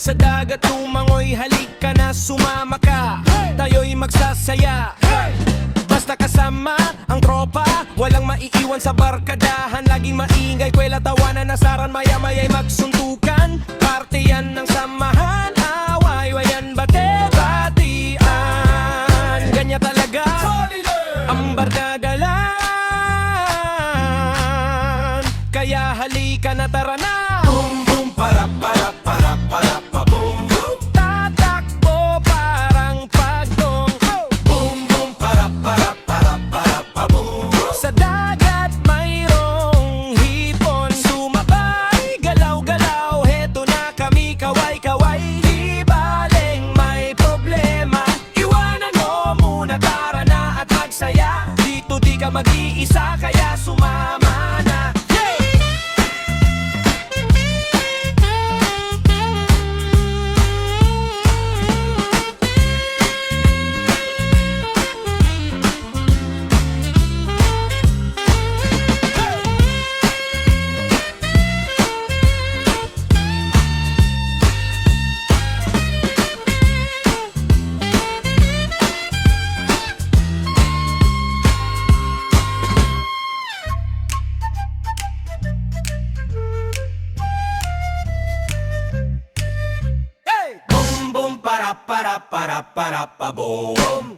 Sa dagat tumangoy, halika na sumama ka. Tayo'y magsasaya, basta kasama ang tropa. Walang maiiwan sa barkadahan, laging maingay, kwela, tawanan, nasaran, maya-maya'y magsuntukan. Parte yan ng samahan, away-wayan, bate-batian. Ganya talaga ang bardagalan, kaya halika na, tara na. Boom boom para para para para pa boom boom. Tatakbo parang pagdong, Boom boom para para para para pa boom boom. sa dagat mayroong hipon. Sumabay, galaw-galaw, heto na kami, kaway-kaway. Di baling may problema, iwanan mo muna, tara na at magsaya. Dito di ka mag-iisa, kaya sumama na. Boom boom para para para para pa boom.